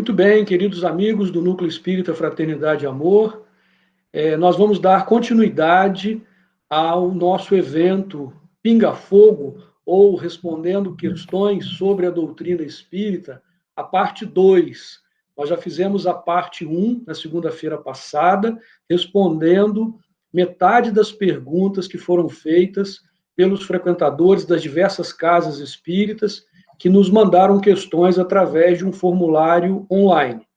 Muito bem, queridos amigos do Núcleo Espírita Fraternidade e Amor, nós vamos dar continuidade ao nosso evento Pinga Fogo, ou Respondendo Questões sobre a Doutrina Espírita, a parte 2. Nós já fizemos a parte 1 na segunda-feira passada, respondendo metade das perguntas que foram feitas pelos frequentadores das diversas casas espíritas que nos mandaram questões através de um formulário online.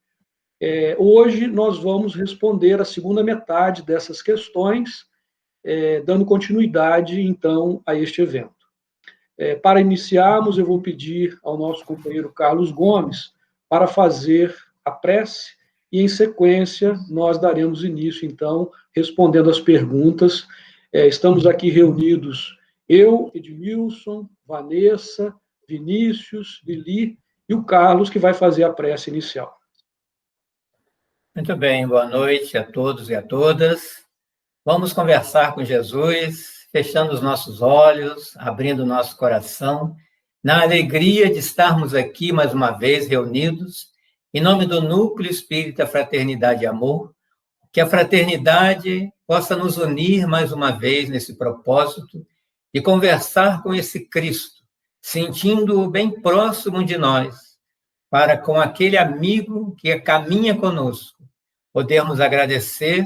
Hoje nós vamos responder a segunda metade dessas questões, dando continuidade, então, a este evento. Para iniciarmos, eu vou pedir ao nosso companheiro Carlos Gomes para fazer a prece e, em sequência, nós daremos início, então, respondendo as perguntas. Estamos aqui reunidos eu, Edmilson, Vanessa, Vinícius, Lili e o Carlos, que vai fazer a prece inicial. Muito bem, boa noite a todos e a todas. Vamos conversar com Jesus, fechando os nossos olhos, abrindo o nosso coração, na alegria de estarmos aqui mais uma vez reunidos, em nome do Núcleo Espírita Fraternidade e Amor, que a fraternidade possa nos unir mais uma vez nesse propósito de conversar com esse Cristo, sentindo-o bem próximo de nós, para com aquele amigo que caminha conosco, podermos agradecer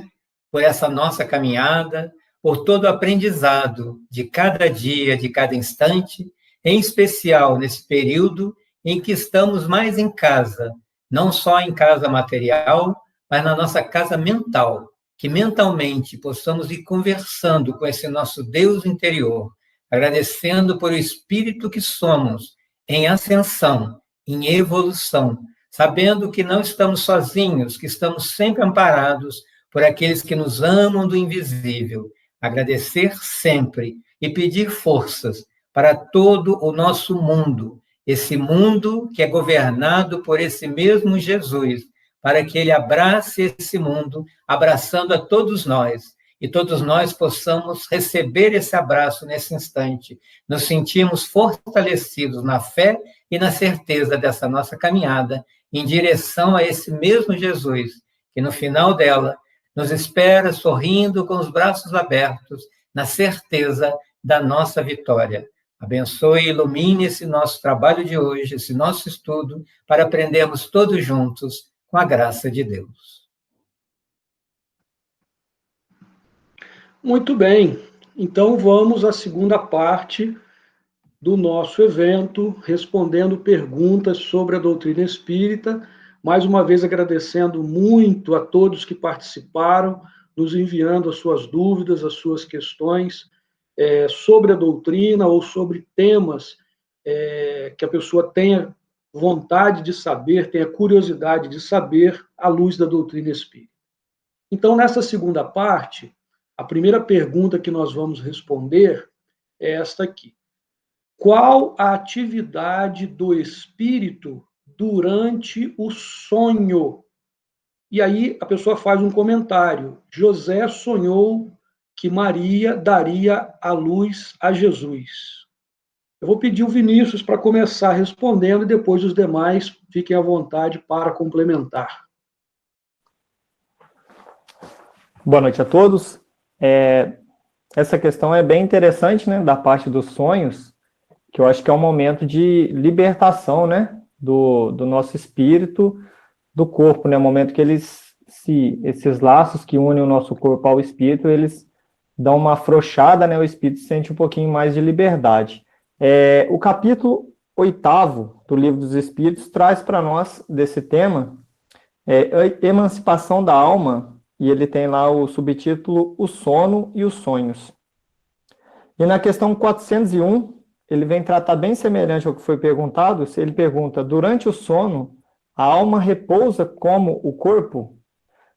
por essa nossa caminhada, por todo o aprendizado de cada dia, de cada instante, em especial nesse período em que estamos mais em casa, não só em casa material, mas na nossa casa mental, que mentalmente possamos ir conversando com esse nosso Deus interior, agradecendo por o Espírito que somos, em ascensão, em evolução, sabendo que não estamos sozinhos, que estamos sempre amparados por aqueles que nos amam do invisível. Agradecer sempre e pedir forças para todo o nosso mundo, esse mundo que é governado por esse mesmo Jesus, para que ele abrace esse mundo, abraçando a todos nós, e todos nós possamos receber esse abraço nesse instante, nos sentimos fortalecidos na fé e na certeza dessa nossa caminhada em direção a esse mesmo Jesus, que no final dela nos espera sorrindo com os braços abertos, na certeza da nossa vitória. Abençoe e ilumine esse nosso trabalho de hoje, esse nosso estudo, para aprendermos todos juntos com a graça de Deus. Muito bem, então vamos à segunda parte do nosso evento, respondendo perguntas sobre a doutrina espírita. Mais uma vez agradecendo muito a todos que participaram, nos enviando as suas dúvidas, as suas questões sobre a doutrina ou sobre temas que a pessoa tenha vontade de saber, tenha curiosidade de saber à luz da doutrina espírita. Então, nessa segunda parte, a primeira pergunta que nós vamos responder é esta aqui. Qual a atividade do espírito durante o sonho? E aí a pessoa faz um comentário. José sonhou que Maria daria a luz a Jesus. Eu vou pedir o Vinícius para começar respondendo e depois os demais fiquem à vontade para complementar. Boa noite a todos. Essa questão é bem interessante, né, da parte dos sonhos, que eu acho que é um momento de libertação, né, do nosso espírito, do corpo, né, um momento que esses laços que unem o nosso corpo ao espírito, eles dão uma afrouxada, né, o espírito sente um pouquinho mais de liberdade. O capítulo 8º do Livro dos Espíritos traz para nós desse tema emancipação da alma, e ele tem lá o subtítulo O Sono e os Sonhos. E na questão 401, ele vem tratar bem semelhante ao que foi perguntado. Ele pergunta, durante o sono, a alma repousa como o corpo?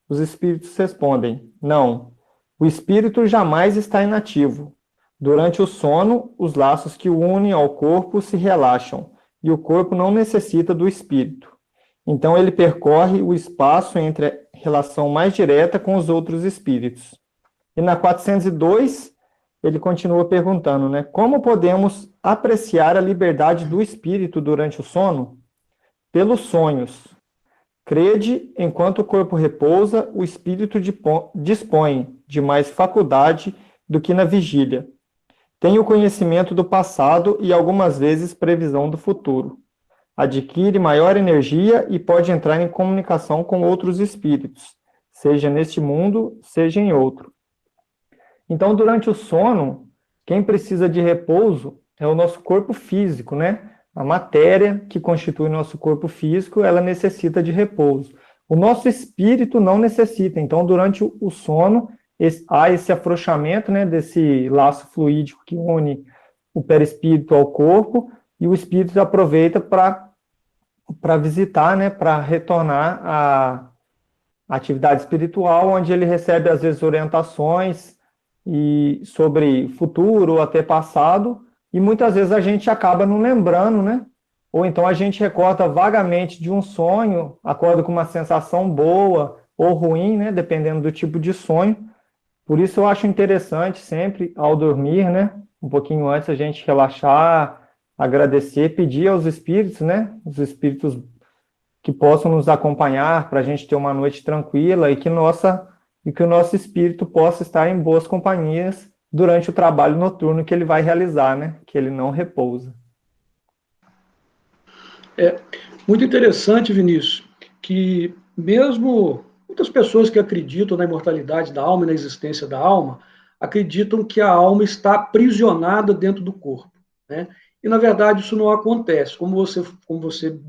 Os espíritos respondem, não, o espírito jamais está inativo. Durante o sono, os laços que o unem ao corpo se relaxam, e o corpo não necessita do espírito. Então ele percorre o espaço entre a relação mais direta com os outros espíritos. E na 402, ele continua perguntando, né, como podemos apreciar a liberdade do espírito durante o sono? Pelos sonhos. Crede, enquanto o corpo repousa, o espírito dispõe de mais faculdade do que na vigília. Tem o conhecimento do passado e algumas vezes previsão do futuro. Adquire maior energia e pode entrar em comunicação com outros espíritos, seja neste mundo, seja em outro. Então, durante o sono, quem precisa de repouso é o nosso corpo físico, né? A matéria que constitui nosso corpo físico, ela necessita de repouso. O nosso espírito não necessita. Então, durante o sono, há esse afrouxamento, né, desse laço fluídico que une o perispírito ao corpo, e o espírito aproveita para visitar, né, para retornar à atividade espiritual, onde ele recebe, às vezes, orientações sobre futuro ou até passado, e muitas vezes a gente acaba não lembrando, né? Ou então a gente recorda vagamente de um sonho, acorda com uma sensação boa ou ruim, né? Dependendo do tipo de sonho. Por isso eu acho interessante sempre, ao dormir, né? Um pouquinho antes a gente relaxar, agradecer, pedir aos espíritos, né? Os espíritos que possam nos acompanhar para a gente ter uma noite tranquila e que o nosso espírito possa estar em boas companhias durante o trabalho noturno que ele vai realizar, né? Que ele não repousa. É muito interessante, Vinícius, que mesmo muitas pessoas que acreditam na imortalidade da alma e na existência da alma, acreditam que a alma está aprisionada dentro do corpo, né? E, na verdade, isso não acontece. Como você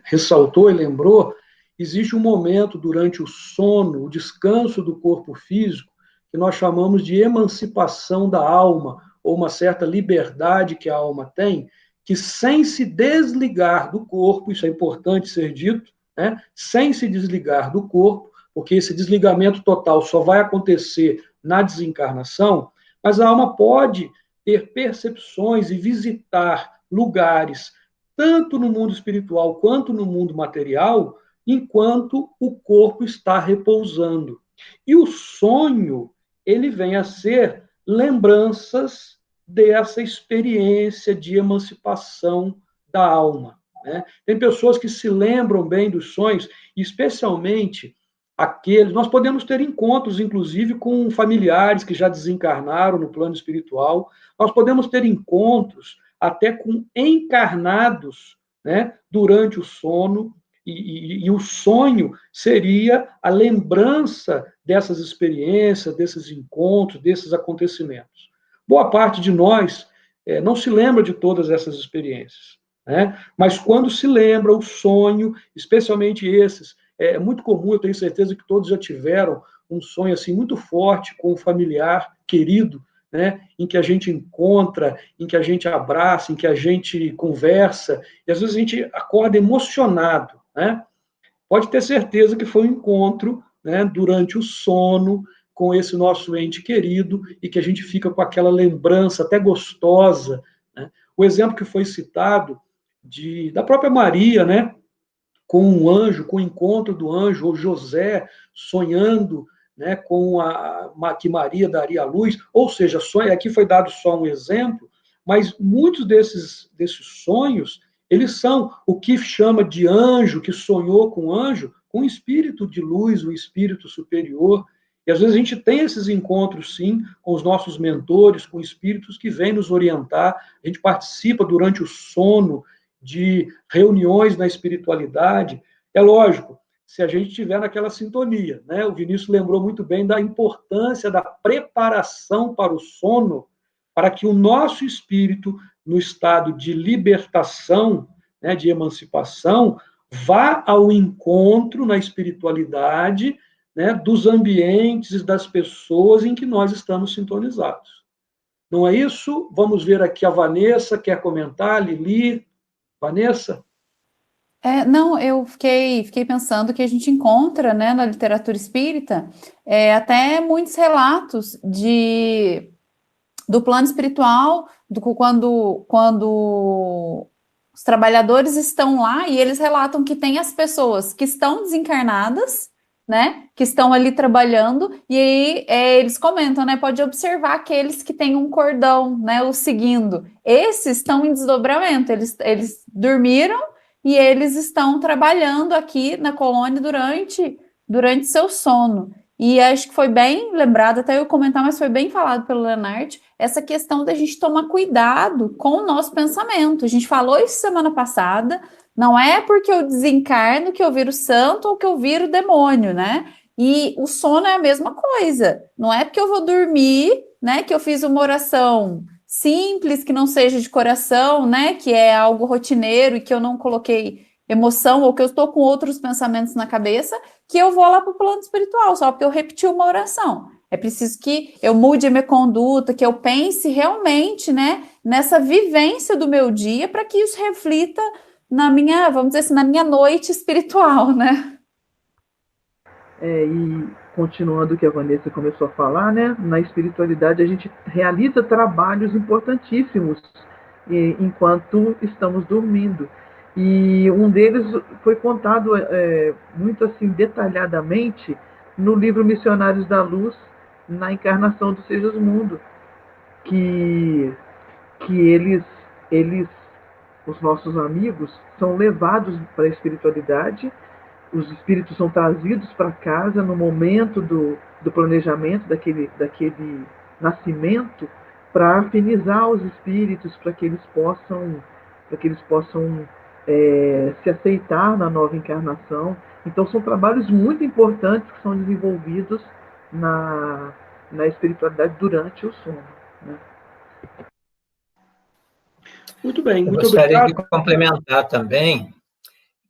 ressaltou e lembrou, existe um momento durante o sono, o descanso do corpo físico, que nós chamamos de emancipação da alma, ou uma certa liberdade que a alma tem, que sem se desligar do corpo, isso é importante ser dito, né? Sem se desligar do corpo, porque esse desligamento total só vai acontecer na desencarnação, mas a alma pode ter percepções e visitar lugares, tanto no mundo espiritual quanto no mundo material, enquanto o corpo está repousando. E o sonho, ele vem a ser lembranças dessa experiência de emancipação da alma, né? Tem pessoas que se lembram bem dos sonhos, especialmente aqueles... Nós podemos ter encontros, inclusive, com familiares que já desencarnaram no plano espiritual, nós podemos ter encontros até com encarnados, né, durante o sono, e o sonho seria a lembrança dessas experiências, desses encontros, desses acontecimentos. Boa parte de nós não se lembra de todas essas experiências, né? Mas quando se lembra, o sonho, especialmente esses, é muito comum, eu tenho certeza que todos já tiveram um sonho assim muito forte com um familiar querido, né, em que a gente encontra, em que a gente abraça, em que a gente conversa, e às vezes a gente acorda emocionado, né? Pode ter certeza que foi um encontro, né, durante o sono com esse nosso ente querido e que a gente fica com aquela lembrança até gostosa, né? O exemplo que foi citado da própria Maria, né, com um anjo, com o encontro do anjo, ou José sonhando, né, que Maria daria a luz, ou seja, aqui foi dado só um exemplo, mas muitos desses sonhos, eles são o que chama de anjo, que sonhou com anjo, com um espírito de luz, um espírito superior. E às vezes a gente tem esses encontros, sim, com os nossos mentores, com espíritos que vêm nos orientar, a gente participa durante o sono de reuniões na espiritualidade. É lógico, se a gente estiver naquela sintonia, né? O Vinícius lembrou muito bem da importância da preparação para o sono, para que o nosso espírito, no estado de libertação, né, de emancipação, vá ao encontro na espiritualidade, né, dos ambientes, das pessoas em que nós estamos sintonizados. Não é isso? Vamos ver aqui a Vanessa, quer comentar, Lili? Vanessa? Não, eu fiquei pensando que a gente encontra, né, na literatura espírita até muitos relatos do plano espiritual, quando os trabalhadores estão lá e eles relatam que tem as pessoas que estão desencarnadas, né, que estão ali trabalhando, e aí eles comentam, né, pode observar aqueles que têm um cordão, né, o seguindo. Esses estão em desdobramento, eles dormiram e eles estão trabalhando aqui na colônia durante seu sono. E acho que foi bem lembrado, até eu comentar, mas foi bem falado pelo Leonardo, essa questão da gente tomar cuidado com o nosso pensamento. A gente falou isso semana passada, não é porque eu desencarno que eu viro santo ou que eu viro demônio, né? E o sono é a mesma coisa. Não é porque eu vou dormir, né, que eu fiz uma oração simples, que não seja de coração, né, que é algo rotineiro e que eu não coloquei emoção ou que eu estou com outros pensamentos na cabeça, que eu vou lá para o plano espiritual, só porque eu repeti uma oração. É preciso que eu mude a minha conduta, que eu pense realmente, né, nessa vivência do meu dia, para que isso reflita na minha, vamos dizer assim, na minha noite espiritual, né? E continuando o que a Vanessa começou a falar, né, na espiritualidade a gente realiza trabalhos importantíssimos enquanto estamos dormindo. E um deles foi contado muito assim detalhadamente no livro Missionários da Luz, na encarnação do Segismundo, que eles, os nossos amigos, são levados para a espiritualidade, os espíritos são trazidos para casa no momento do planejamento daquele nascimento, para afinizar os espíritos, para que eles possam se aceitar na nova encarnação. Então são trabalhos muito importantes que são desenvolvidos na espiritualidade durante o sono, né? Muito bem, muito gostaria obrigado. de complementar também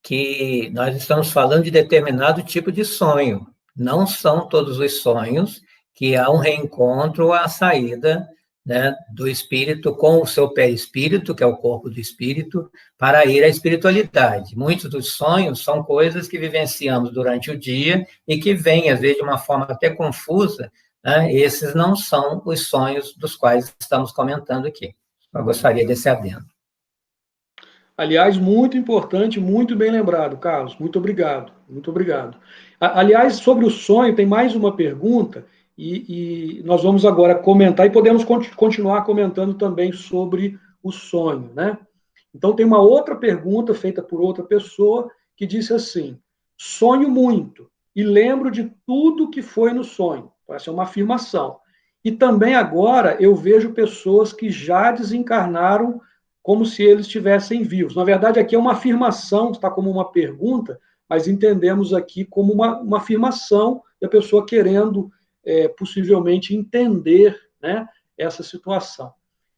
que nós estamos falando de determinado tipo de sonho. Não são todos os sonhos que há um reencontro ou a saída, né, do espírito com o seu perispírito, que é o corpo do espírito, para ir à espiritualidade. Muitos dos sonhos são coisas que vivenciamos durante o dia e que vêm, às vezes, de uma forma até confusa, né? Esses não são os sonhos dos quais estamos comentando aqui. Eu gostaria desse adendo. Aliás, muito importante, muito bem lembrado, Carlos. Muito obrigado, muito obrigado. Aliás, sobre o sonho, tem mais uma pergunta, e nós vamos agora comentar, e podemos continuar comentando também sobre o sonho, né? Então, tem uma outra pergunta feita por outra pessoa que disse assim: sonho muito e lembro de tudo que foi no sonho. Essa é uma afirmação. E também agora eu vejo pessoas que já desencarnaram como se eles estivessem vivos. Na verdade, aqui é uma afirmação, está como uma pergunta, mas entendemos aqui como uma afirmação da pessoa querendo, possivelmente, entender, né, essa situação.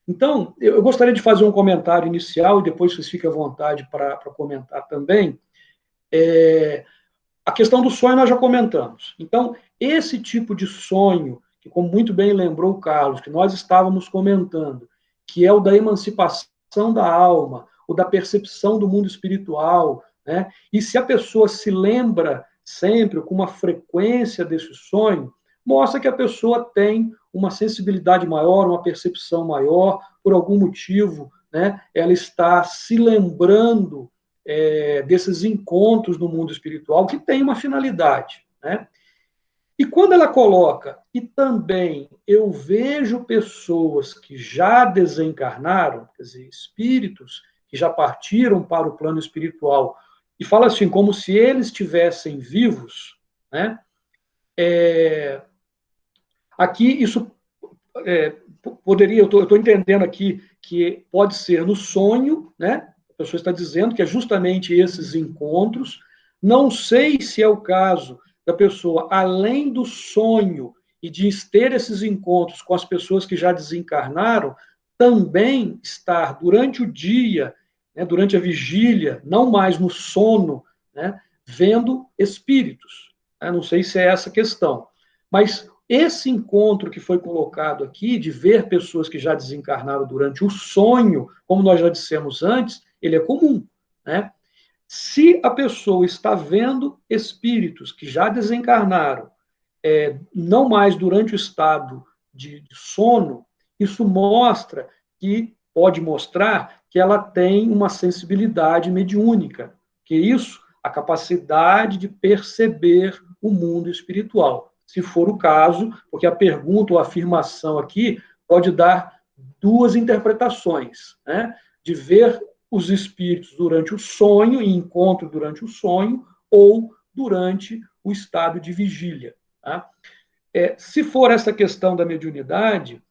Então, eu gostaria de fazer um comentário inicial, e depois vocês fiquem à vontade para comentar também. A questão do sonho nós já comentamos. Então, esse tipo de sonho, que como muito bem lembrou o Carlos, que nós estávamos comentando, que é o da emancipação da alma, ou da percepção do mundo espiritual, né? E se a pessoa se lembra sempre, com uma frequência desse sonho, mostra que a pessoa tem uma sensibilidade maior, uma percepção maior, por algum motivo, né? Ela está se lembrando desses encontros no mundo espiritual que tem uma finalidade, né? E quando ela coloca, e também eu vejo pessoas que já desencarnaram, quer dizer, espíritos que já partiram para o plano espiritual, e fala assim, como se eles estivessem vivos, né? Aqui isso poderia, eu estou entendendo aqui que pode ser no sonho, né? A pessoa está dizendo que é justamente esses encontros. Não sei se é o caso da pessoa, além do sonho e de ter esses encontros com as pessoas que já desencarnaram, também estar durante o dia, né, durante a vigília, não mais no sono, né, vendo espíritos. Não sei se é essa a questão. Mas esse encontro que foi colocado aqui, de ver pessoas que já desencarnaram durante o sonho, como nós já dissemos antes, ele é comum, né? Se a pessoa está vendo espíritos que já desencarnaram, não mais durante o estado de sono, isso mostra que, pode mostrar que ela tem uma sensibilidade mediúnica, que isso, a capacidade de perceber o mundo espiritual. Se for o caso, porque a pergunta ou a afirmação aqui pode dar duas interpretações, né? De ver os espíritos durante o sonho, em encontro durante o sonho, ou durante o estado de vigília. Tá? Se for essa questão da mediunidade,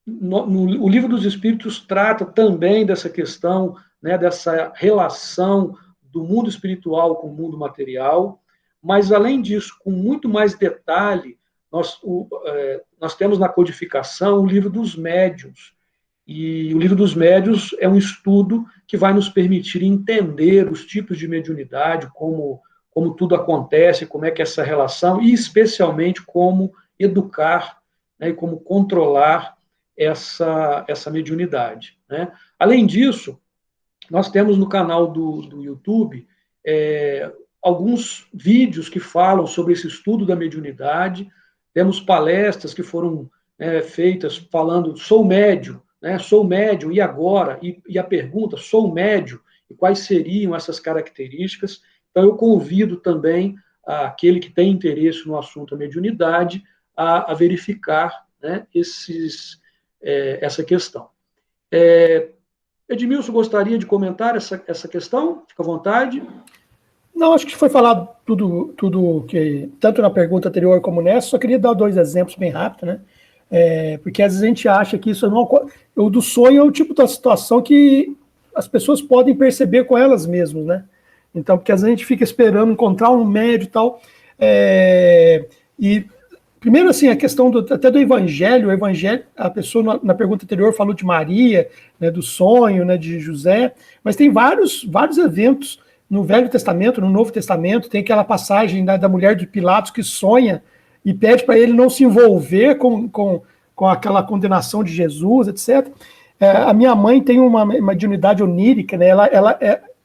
o Livro dos Espíritos trata também dessa questão, né, dessa relação do mundo espiritual com o mundo material, mas, além disso, com muito mais detalhe, nós temos na codificação o Livro dos Médiuns. E o Livro dos Médiuns é um estudo que vai nos permitir entender os tipos de mediunidade, como tudo acontece, como é que é essa relação, e especialmente como educar, né, e como controlar essa mediunidade. Né? Além disso, nós temos no canal do YouTube alguns vídeos que falam sobre esse estudo da mediunidade, temos palestras que foram feitas falando, sou médium, e agora? E a pergunta, sou médium, e quais seriam essas características? Então, eu convido também aquele que tem interesse no assunto da mediunidade a verificar, né, essa questão. Edmilson, gostaria de comentar essa questão? Fica à vontade. Não, acho que foi falado tudo que, tanto na pergunta anterior como nessa, só queria dar 2 exemplos bem rápido, né? Porque às vezes a gente acha que isso não... O do sonho é o tipo da situação que as pessoas podem perceber com elas mesmas, né? Então, porque às vezes a gente fica esperando encontrar um médium e tal. E, primeiro, assim, a questão até do evangelho, a pessoa na pergunta anterior falou de Maria, né, do sonho, né, de José, mas tem vários eventos no Velho Testamento, no Novo Testamento, tem aquela passagem da mulher de Pilatos que sonha e pede para ele não se envolver com aquela condenação de Jesus, etc. A minha mãe tem uma mediunidade onírica, né?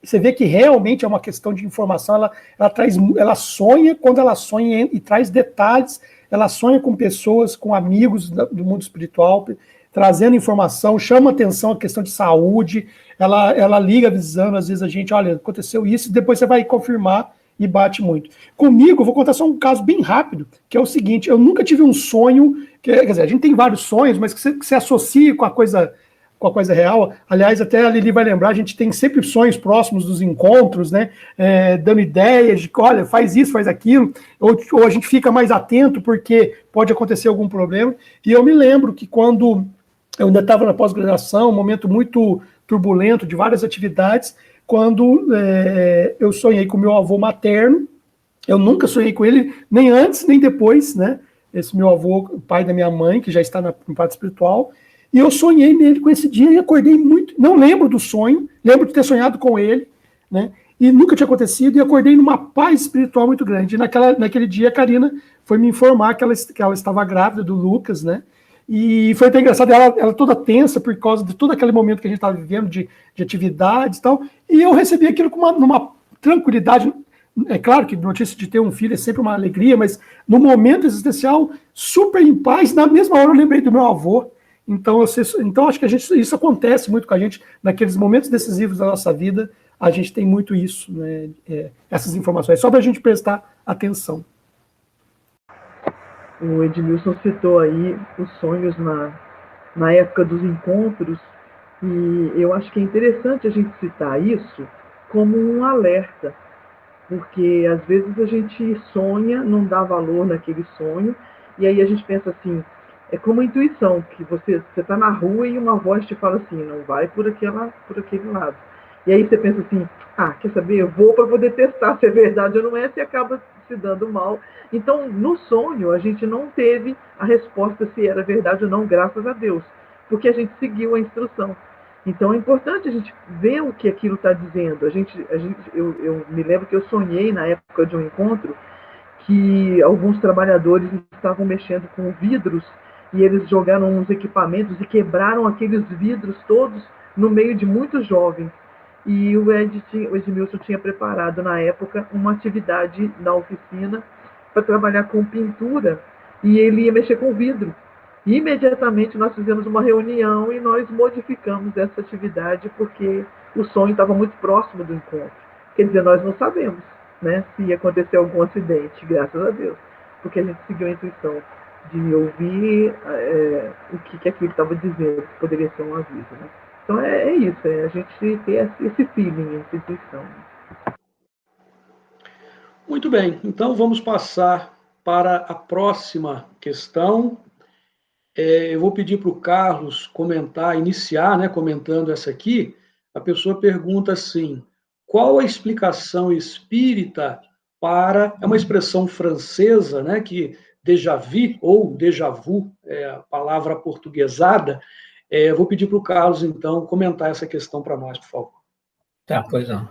Você vê que realmente é uma questão de informação, ela sonha, quando ela sonha e traz detalhes, ela sonha com pessoas, com amigos do mundo espiritual, trazendo informação, chama atenção a questão de saúde, ela liga avisando, às vezes a gente, olha, aconteceu isso, e depois você vai confirmar e bate muito. Comigo, eu vou contar só um caso bem rápido, que é o seguinte, eu nunca tive um sonho, quer dizer, a gente tem vários sonhos, mas que você associa com a coisa real. Aliás, até a Lili vai lembrar, a gente tem sempre sonhos próximos dos encontros, né, dando ideias de, olha, faz isso, faz aquilo, ou a gente fica mais atento porque pode acontecer algum problema. E eu me lembro que quando eu ainda estava na pós-graduação, um momento muito turbulento de várias atividades, quando eu sonhei com meu avô materno. Eu nunca sonhei com ele, nem antes, nem depois, né? Esse meu avô, pai da minha mãe, que já está no parte espiritual, e eu sonhei nele com esse dia e acordei muito, não lembro do sonho, lembro de ter sonhado com ele, né? E nunca tinha acontecido, e acordei numa paz espiritual muito grande. E naquele dia a Karina foi me informar que ela estava grávida do Lucas, né? E foi até engraçado, ela toda tensa por causa de todo aquele momento que a gente estava vivendo de atividades e tal, e eu recebi aquilo com numa tranquilidade. É claro que notícia de ter um filho é sempre uma alegria, mas no momento existencial, super em paz, na mesma hora eu lembrei do meu avô. Então acho que isso acontece muito com a gente, naqueles momentos decisivos da nossa vida, a gente tem muito isso, né, essas informações, só para a gente prestar atenção. O Edmilson citou aí os sonhos na época dos encontros, e eu acho que é interessante a gente citar isso como um alerta, porque às vezes a gente sonha, não dá valor naquele sonho, e aí a gente pensa assim, é como a intuição, que você está na rua e uma voz te fala assim, não vai por aquele lado. E aí você pensa assim, quer saber, eu vou para poder testar se é verdade ou não é, se acaba se dando mal. Então, no sonho, a gente não teve a resposta se era verdade ou não, graças a Deus, porque a gente seguiu a instrução. Então, é importante a gente ver o que aquilo está dizendo. Eu me lembro que eu sonhei, na época de um encontro, que alguns trabalhadores estavam mexendo com vidros e eles jogaram uns equipamentos e quebraram aqueles vidros todos no meio de muitos jovens. E o Edmilson tinha preparado, na época, uma atividade na oficina para trabalhar com pintura, e ele ia mexer com vidro. E, imediatamente, nós fizemos uma reunião e nós modificamos essa atividade porque o sonho estava muito próximo do encontro. Quer dizer, nós não sabemos, né, se ia acontecer algum acidente, graças a Deus, porque a gente seguiu a intuição de ouvir o que aquilo estava dizendo, que poderia ser um aviso, né? Então é isso, a gente ter esse feeling, essa intuição. Muito bem, então vamos passar para a próxima questão. Eu vou pedir para o Carlos comentar, iniciar, né, comentando essa aqui. A pessoa pergunta assim: qual a explicação espírita para, é uma expressão francesa, né, que déjà vu, ou déjà vu, é a palavra portuguesada. Vou pedir para o Carlos, então, comentar essa questão para nós, por favor. Tá, pois não.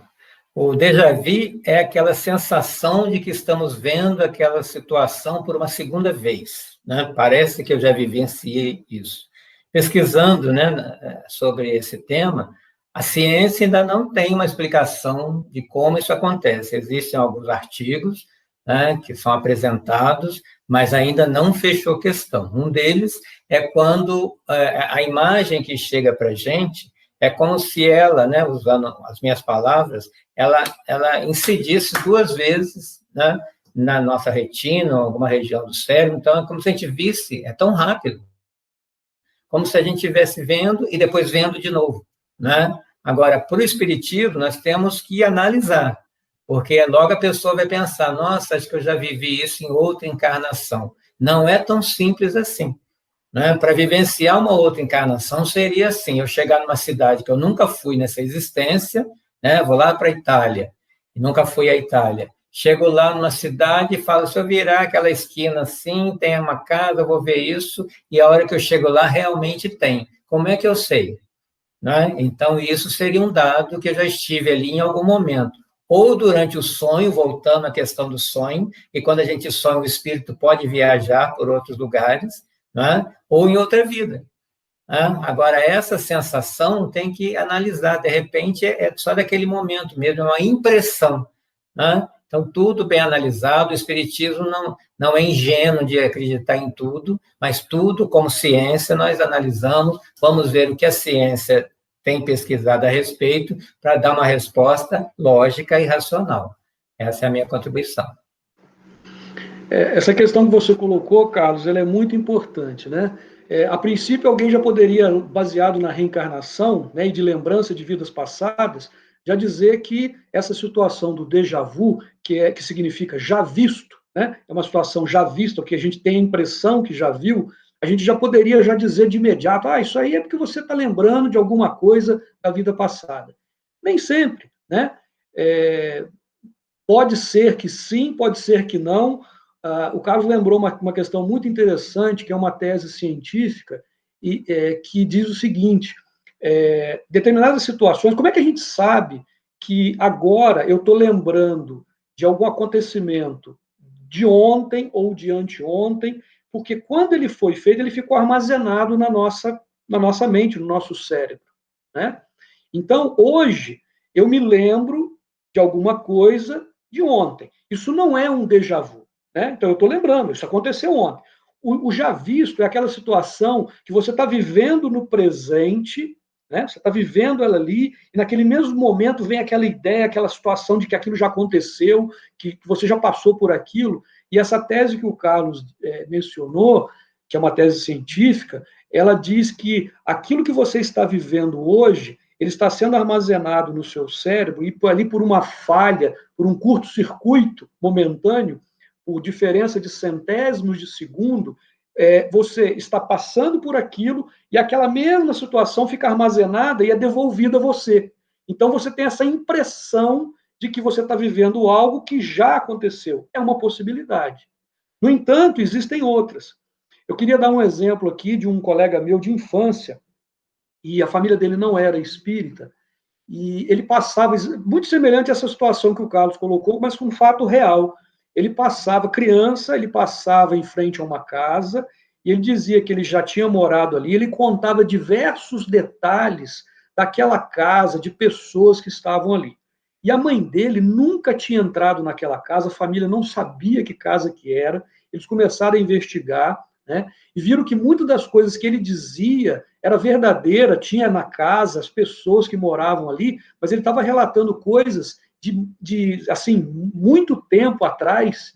O déjà vu é aquela sensação de que estamos vendo aquela situação por uma segunda vez, né? Parece que eu já vivenciei isso. Pesquisando, né, sobre esse tema, a ciência ainda não tem uma explicação de como isso acontece. Existem alguns artigos, né, que são apresentados, mas ainda não fechou questão. Um deles é quando a imagem que chega para a gente é como se ela, né, usando as minhas palavras, ela incidisse 2 vezes, né, na nossa retina, ou alguma região do cérebro. Então, é como se a gente visse, é tão rápido, como se a gente estivesse vendo e depois vendo de novo, né? Agora, para o espiritismo, nós temos que analisar, porque logo a pessoa vai pensar, nossa, acho que eu já vivi isso em outra encarnação. Não é tão simples assim. Né? Para vivenciar uma outra encarnação seria assim, eu chegar numa cidade que eu nunca fui nessa existência, né? Vou lá para a Itália, e nunca fui à Itália. Chego lá numa cidade e falo, se eu virar aquela esquina assim, tem uma casa, eu vou ver isso, e a hora que eu chego lá, realmente tem. Como é que eu sei? Né? Então, isso seria um dado que eu já estive ali em algum momento. Ou durante o sonho, voltando à questão do sonho, e quando a gente sonha, o espírito pode viajar por outros lugares, né? Ou em outra vida. Né? Agora, essa sensação tem que analisar, de repente é só daquele momento mesmo, é uma impressão. Né? Então, tudo bem analisado, o espiritismo não é ingênuo de acreditar em tudo, mas tudo, como ciência, nós analisamos, vamos ver o que a ciência tem pesquisado a respeito, para dar uma resposta lógica e racional. Essa é a minha contribuição. Essa questão que você colocou, Carlos, ela é muito importante, né? A princípio, alguém já poderia, baseado na reencarnação, né, e de lembrança de vidas passadas, já dizer que essa situação do déjà vu, que significa já visto, né? É uma situação já vista, que a gente tem a impressão que já viu, a gente já poderia já dizer de imediato, isso aí é porque você está lembrando de alguma coisa da vida passada. Nem sempre, né? Pode ser que sim, pode ser que não. O Carlos lembrou uma questão muito interessante, que é uma tese científica, que diz o seguinte: determinadas situações, como é que a gente sabe que agora eu estou lembrando de algum acontecimento de ontem ou de anteontem, porque quando ele foi feito, ele ficou armazenado na nossa mente, no nosso cérebro, né? Então, hoje, eu me lembro de alguma coisa de ontem. Isso não é um déjà vu. Né? Então, eu estou lembrando, isso aconteceu ontem. O já visto é aquela situação que você está vivendo no presente, né? Você está vivendo ela ali, e naquele mesmo momento vem aquela ideia, aquela situação de que aquilo já aconteceu, que você já passou por aquilo, e essa tese que o Carlos mencionou, que é uma tese científica, ela diz que aquilo que você está vivendo hoje, ele está sendo armazenado no seu cérebro, e ali por uma falha, por um curto-circuito momentâneo, por diferença de centésimos de segundo, você está passando por aquilo e aquela mesma situação fica armazenada e é devolvida a você. Então, você tem essa impressão de que você está vivendo algo que já aconteceu. É uma possibilidade. No entanto, existem outras. Eu queria dar um exemplo aqui de um colega meu de infância, e a família dele não era espírita, e ele passava, muito semelhante a essa situação que o Carlos colocou, mas com um fato real. Ele passava, criança, ele passava em frente a uma casa, e ele dizia que ele já tinha morado ali, ele contava diversos detalhes daquela casa, de pessoas que estavam ali. E a mãe dele nunca tinha entrado naquela casa, a família não sabia que casa que era, eles começaram a investigar, né, e viram que muitas das coisas que ele dizia era verdadeira, tinha na casa as pessoas que moravam ali, mas ele estava relatando coisas de assim, muito tempo atrás,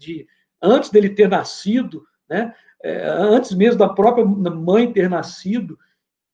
antes dele ter nascido, né, antes mesmo da própria mãe ter nascido,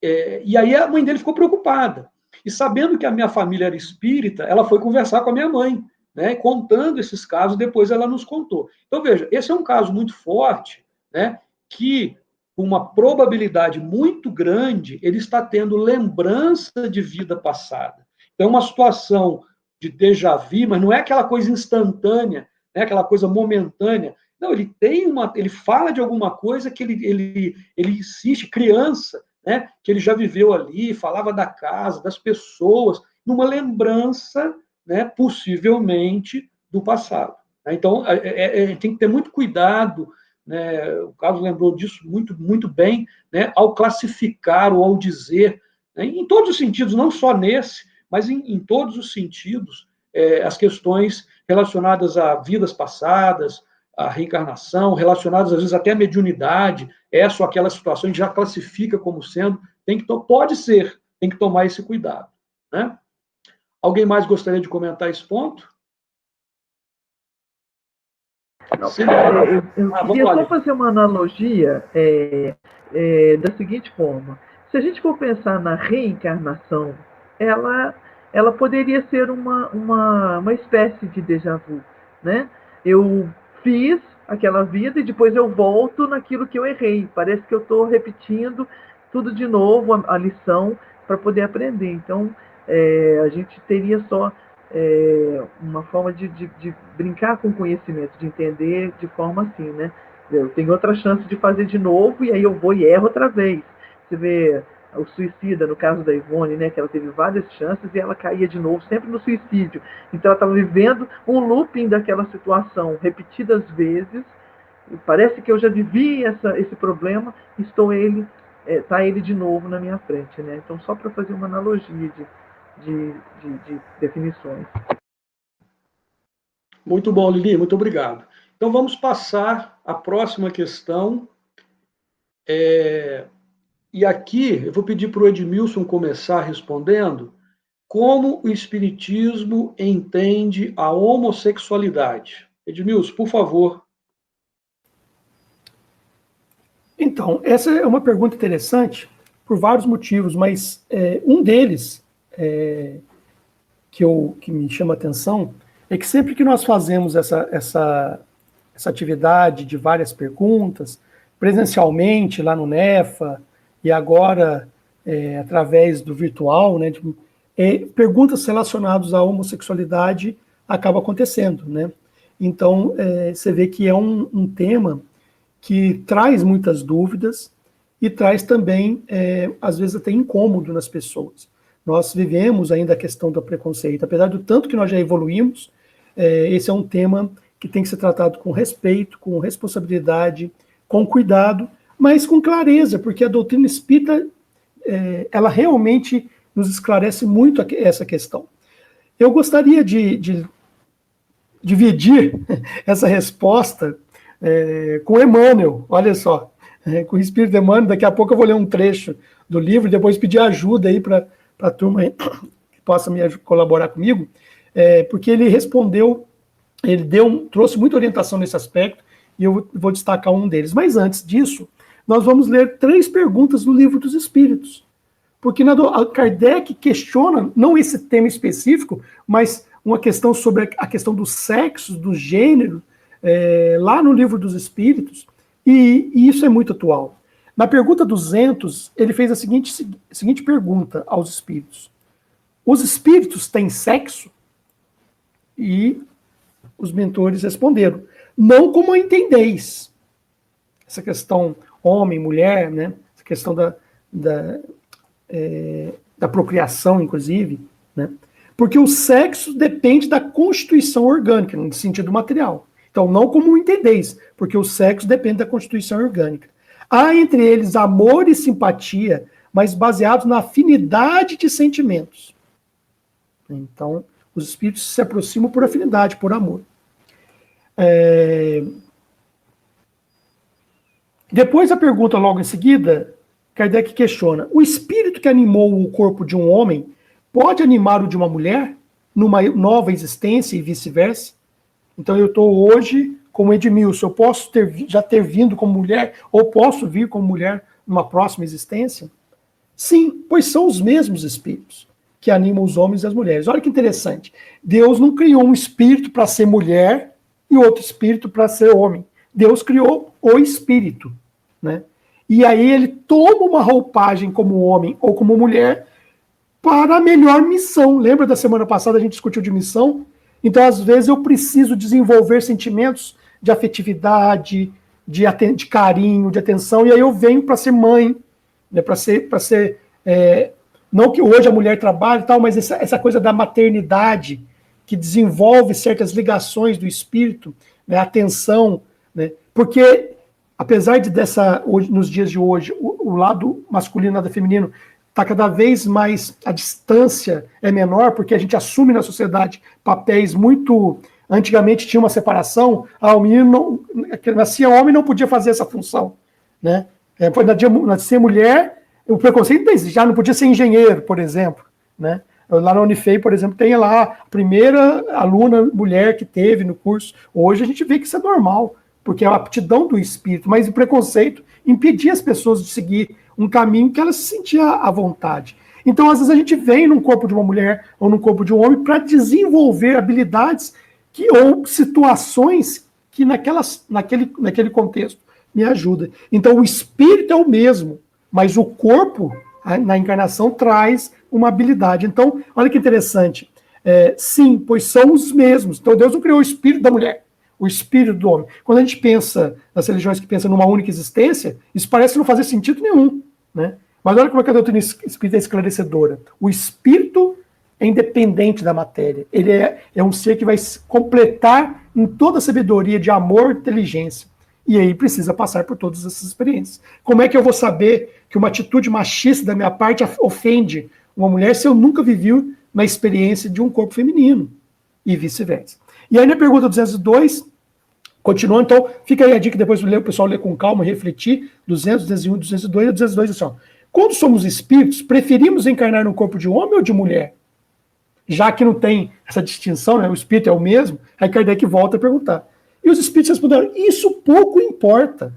E aí a mãe dele ficou preocupada. E sabendo que a minha família era espírita, ela foi conversar com a minha mãe, né, contando esses casos, depois ela nos contou. Então, veja, esse é um caso muito forte, né, que, com uma probabilidade muito grande, ele está tendo lembrança de vida passada. Então, é uma situação de déjà vu, mas não é aquela coisa instantânea, né, aquela coisa momentânea. Não, ele fala de alguma coisa que ele insiste, criança, né, que ele já viveu ali, falava da casa, das pessoas, numa lembrança, né, possivelmente do passado. Então, tem que ter muito cuidado, né, o Carlos lembrou disso muito, muito bem, né, ao classificar ou ao dizer, né, em todos os sentidos, não só nesse, mas em todos os sentidos, as questões relacionadas a vidas passadas, a reencarnação, relacionadas às vezes até à mediunidade, essa ou aquela situação, a gente já classifica como sendo, pode ser, tem que tomar esse cuidado. Né? Alguém mais gostaria de comentar esse ponto? Eu queria só fazer uma analogia da seguinte forma. Se a gente for pensar na reencarnação, ela poderia ser uma espécie de déjà vu. Né? Eu fiz aquela vida e depois eu volto naquilo que eu errei. Parece que eu estou repetindo tudo de novo, a lição, para poder aprender. Então, a gente teria só uma forma de brincar com o conhecimento, de entender de forma assim, né? Eu tenho outra chance de fazer de novo e aí eu vou e erro outra vez. Você vê o suicida, no caso da Ivone, né, que ela teve várias chances e ela caía de novo, sempre no suicídio. Então ela estava vivendo um looping daquela situação repetidas vezes. E parece que eu já vivi esse problema, está ele de novo na minha frente, né? Então só para fazer uma analogia de definições. Muito bom, Lili, muito obrigado. Então vamos passar à próxima questão. E aqui eu vou pedir para o Edmilson começar respondendo como o Espiritismo entende a homossexualidade. Edmilson, por favor. Então, essa é uma pergunta interessante por vários motivos, mas um deles que me chama a atenção é que sempre que nós fazemos essa atividade de várias perguntas, presencialmente lá no NEFA, e agora através do virtual, né, perguntas relacionadas à homossexualidade acabam acontecendo, né? Então, você vê que é um tema que traz muitas dúvidas e traz também, às vezes, até incômodo nas pessoas. Nós vivemos ainda a questão do preconceito, apesar do tanto que nós já evoluímos, esse é um tema que tem que ser tratado com respeito, com responsabilidade, com cuidado, mas com clareza, porque a doutrina espírita, ela realmente nos esclarece muito essa questão. Eu gostaria de dividir essa resposta com Emmanuel, olha só, com o Espírito Emmanuel. Daqui a pouco eu vou ler um trecho do livro e depois pedir ajuda aí para a turma aí, que possa colaborar comigo, porque ele respondeu, trouxe muita orientação nesse aspecto, e eu vou destacar um deles. Mas antes disso, nós vamos ler 3 perguntas do Livro dos Espíritos, porque Kardec questiona, não esse tema específico, mas uma questão sobre a questão do sexo, do gênero, lá no Livro dos Espíritos, e isso é muito atual. Na pergunta 200, ele fez a seguinte pergunta aos espíritos: os espíritos têm sexo? E os mentores responderam: não como entendeis. Essa questão homem, mulher, né? Essa questão da procriação, inclusive, né? Porque o sexo depende da constituição orgânica, no sentido material. Então, não como entendeis, porque o sexo depende da constituição orgânica. Há entre eles amor e simpatia, mas baseados na afinidade de sentimentos. Então, os espíritos se aproximam por afinidade, por amor. Depois a pergunta logo em seguida, Kardec questiona: o espírito que animou o corpo de um homem pode animar o de uma mulher numa nova existência e vice-versa? Então eu estou hoje como Edmilson, eu posso já ter vindo como mulher, ou posso vir como mulher numa próxima existência? Sim, pois são os mesmos espíritos que animam os homens e as mulheres. Olha que interessante. Deus não criou um espírito para ser mulher e outro espírito para ser homem. Deus criou o espírito, né? E aí ele toma uma roupagem como homem ou como mulher para a melhor missão. Lembra da semana passada a gente discutiu de missão? Então, às vezes, eu preciso desenvolver sentimentos de afetividade, de carinho, de atenção, e aí eu venho para ser mãe, né, não que hoje a mulher trabalhe e tal, mas essa coisa da maternidade que desenvolve certas ligações do espírito, né, atenção, né, porque apesar nos dias de hoje, o lado masculino e o lado feminino está cada vez mais, a distância é menor, porque a gente assume na sociedade papéis muito... Antigamente tinha uma separação, o menino que nascia homem não podia fazer essa função, né? Nascer mulher, o preconceito já não podia ser engenheiro, por exemplo, né? Lá na Unifei, por exemplo, tem lá a primeira aluna mulher que teve no curso. Hoje a gente vê que isso é normal, porque é a aptidão do espírito, mas o preconceito impedia as pessoas de seguir um caminho que elas se sentiam à vontade. Então, às vezes, a gente vem num corpo de uma mulher ou num corpo de um homem para desenvolver habilidades ou situações que naquele contexto me ajudam. Então, o espírito é o mesmo, mas o corpo, na encarnação, traz uma habilidade. Então, olha que interessante. Sim, pois são os mesmos. Então, Deus não criou o espírito da mulher, o espírito do homem. Quando a gente pensa nas religiões que pensam numa única existência, isso parece não fazer sentido nenhum, né? Mas olha como é que a doutrina espírita é esclarecedora. O espírito é independente da matéria. Ele é um ser que vai se completar em toda a sabedoria de amor e inteligência. E aí precisa passar por todas essas experiências. Como é que eu vou saber que uma atitude machista da minha parte ofende uma mulher se eu nunca vivi na experiência de um corpo feminino? E vice-versa. E aí na pergunta 202, continuando, então, fica aí a dica, depois o pessoal lê com calma, refletir, 200, 201, 202, e 202 assim, ó. Quando somos espíritos, preferimos encarnar no corpo de homem ou de mulher? Já que não tem essa distinção, né, o espírito é o mesmo, aí Kardec volta a perguntar. E os espíritos responderam, isso pouco importa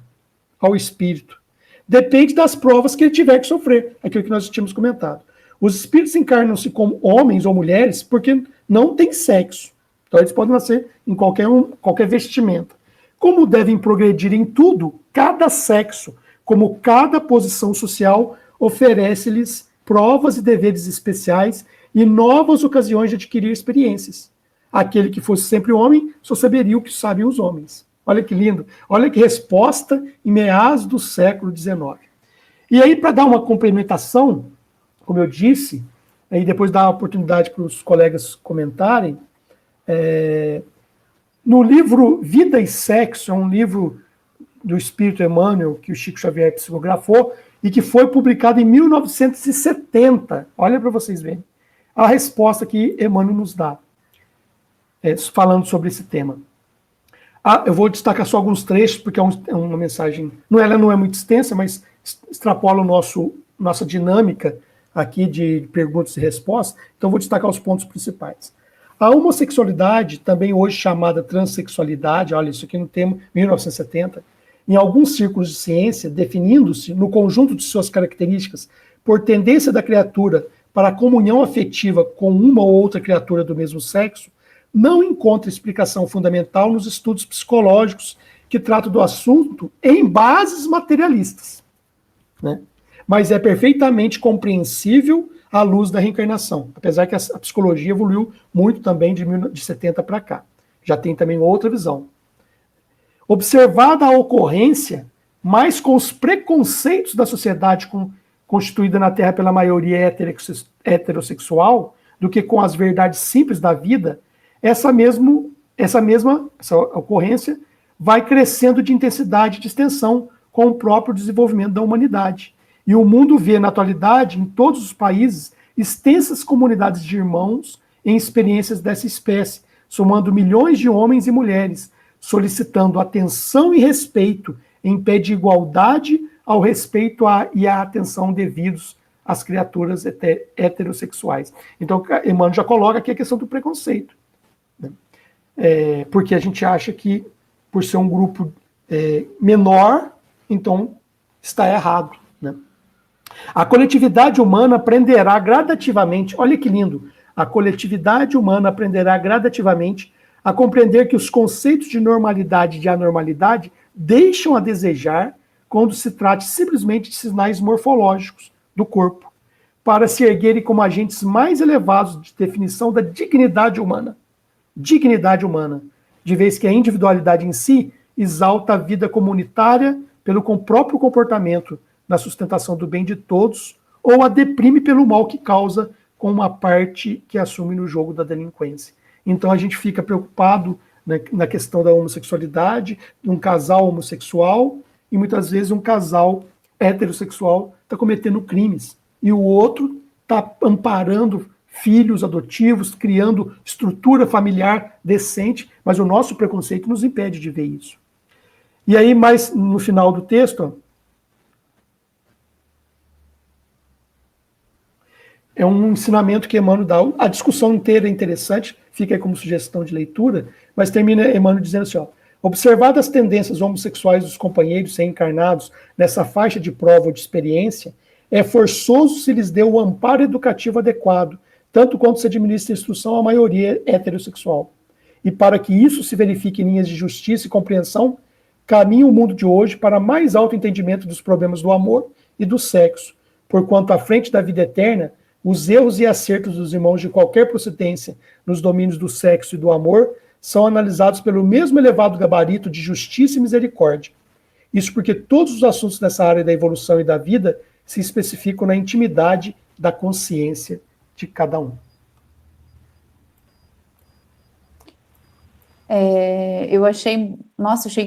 ao espírito. Depende das provas que ele tiver que sofrer, aquilo que nós tínhamos comentado. Os espíritos encarnam-se como homens ou mulheres porque não tem sexo. Então eles podem nascer em qualquer vestimenta. Como devem progredir em tudo, cada sexo, como cada posição social, oferece-lhes provas e deveres especiais e novas ocasiões de adquirir experiências. Aquele que fosse sempre homem, só saberia o que sabem os homens. Olha que lindo. Olha que resposta em meados do século XIX. E aí, para dar uma complementação, como eu disse, e depois dar a oportunidade para os colegas comentarem, no livro Vida e Sexo, é um livro do Espírito Emmanuel, que o Chico Xavier psicografou, e que foi publicado em 1970. Olha para vocês verem a resposta que Emmanuel nos dá, falando sobre esse tema. Eu vou destacar só alguns trechos, porque é uma mensagem, ela não é muito extensa, mas extrapola nossa dinâmica aqui de perguntas e respostas, então vou destacar os pontos principais. A homossexualidade, também hoje chamada transexualidade, olha isso aqui no tema 1970, em alguns círculos de ciência, definindo-se no conjunto de suas características por tendência da criatura para a comunhão afetiva com uma ou outra criatura do mesmo sexo, não encontra explicação fundamental nos estudos psicológicos que tratam do assunto em bases materialistas, né? Mas é perfeitamente compreensível à luz da reencarnação, apesar que a psicologia evoluiu muito também de 70 para cá. Já tem também outra visão. Observada a ocorrência, mas com os preconceitos da sociedade constituída na Terra pela maioria heterossexual, do que com as verdades simples da vida, essa ocorrência vai crescendo de intensidade e de extensão com o próprio desenvolvimento da humanidade. E o mundo vê, na atualidade, em todos os países, extensas comunidades de irmãos em experiências dessa espécie, somando milhões de homens e mulheres, solicitando atenção e respeito em pé de igualdade ao respeito e à atenção devidos às criaturas heterossexuais. Então, Emmanuel já coloca aqui a questão do preconceito, né? Porque a gente acha que, por ser um grupo menor, então está errado, né? A coletividade humana aprenderá gradativamente, olha que lindo, a coletividade humana aprenderá gradativamente a compreender que os conceitos de normalidade e de anormalidade deixam a desejar quando se trate simplesmente de sinais morfológicos do corpo, para se erguerem como agentes mais elevados de definição da dignidade humana. Dignidade humana, de vez que a individualidade em si exalta a vida comunitária pelo próprio comportamento na sustentação do bem de todos, ou a deprime pelo mal que causa com uma parte que assume no jogo da delinquência. Então a gente fica preocupado na questão da homossexualidade, de um casal homossexual, e muitas vezes um casal heterossexual está cometendo crimes, e o outro está amparando filhos adotivos, criando estrutura familiar decente, mas o nosso preconceito nos impede de ver isso. E aí, mais no final do texto, é um ensinamento que Emmanuel dá. A discussão inteira é interessante, fica aí como sugestão de leitura, mas termina Emmanuel dizendo assim, ó, observadas as tendências homossexuais dos companheiros reencarnados nessa faixa de prova ou de experiência, é forçoso se lhes dê o amparo educativo adequado, tanto quanto se administra instrução à maioria heterossexual. E para que isso se verifique em linhas de justiça e compreensão, caminha o mundo de hoje para mais alto entendimento dos problemas do amor e do sexo, porquanto à frente da vida eterna, os erros e acertos dos irmãos de qualquer procedência nos domínios do sexo e do amor são analisados pelo mesmo elevado gabarito de justiça e misericórdia. Isso porque todos os assuntos nessa área da evolução e da vida se especificam na intimidade da consciência de cada um. Eu achei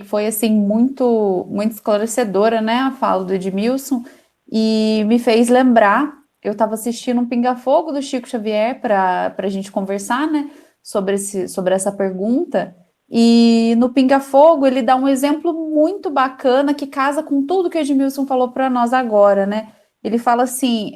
que foi assim muito esclarecedora, né, a fala do Edmilson, e me fez lembrar, eu estava assistindo um Pinga Fogo do Chico Xavier para a gente conversar, né, sobre essa pergunta, e no Pinga Fogo ele dá um exemplo muito bacana que casa com tudo que o Edmilson falou para nós agora, né? Ele fala assim,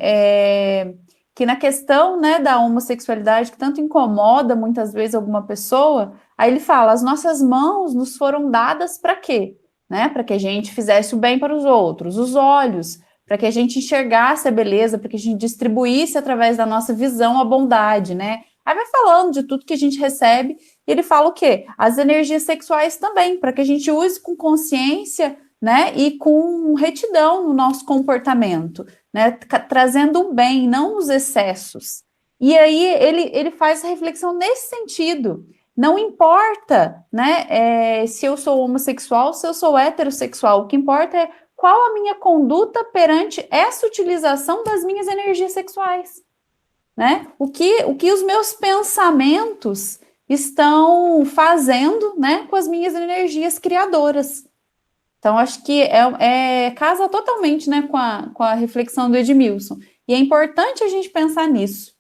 que na questão, né, da homossexualidade que tanto incomoda muitas vezes alguma pessoa, aí ele fala, as nossas mãos nos foram dadas para quê? Né? Para que a gente fizesse o bem para os outros, os olhos, para que a gente enxergasse a beleza, para que a gente distribuísse através da nossa visão a bondade, né? Aí vai falando de tudo que a gente recebe, e ele fala o quê? As energias sexuais também, para que a gente use com consciência, né, e com retidão no nosso comportamento, né, trazendo o bem, não os excessos. E aí ele faz a reflexão nesse sentido. Não importa, né, se eu sou homossexual, se eu sou heterossexual, o que importa é qual a minha conduta perante essa utilização das minhas energias sexuais, né? O que os meus pensamentos estão fazendo, né, com as minhas energias criadoras. Então, acho que casa totalmente, né, com a reflexão do Edmilson. E é importante a gente pensar nisso,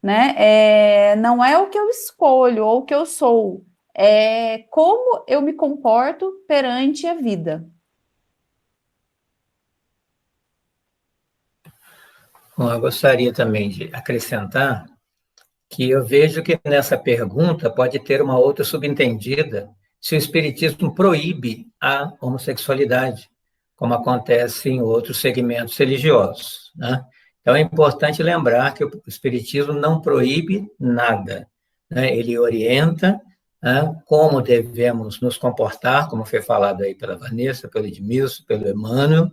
né? Não é o que eu escolho ou o que eu sou, é como eu me comporto perante a vida. Bom, eu gostaria também de acrescentar que eu vejo que nessa pergunta pode ter uma outra subentendida se o Espiritismo proíbe a homossexualidade, como acontece em outros segmentos religiosos, né? Então, é importante lembrar que o Espiritismo não proíbe nada, né? Ele orienta, né, como devemos nos comportar, como foi falado aí pela Vanessa, pelo Edmilson, pelo Emmanuel,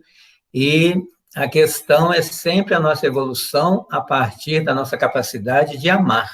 e a questão é sempre a nossa evolução a partir da nossa capacidade de amar.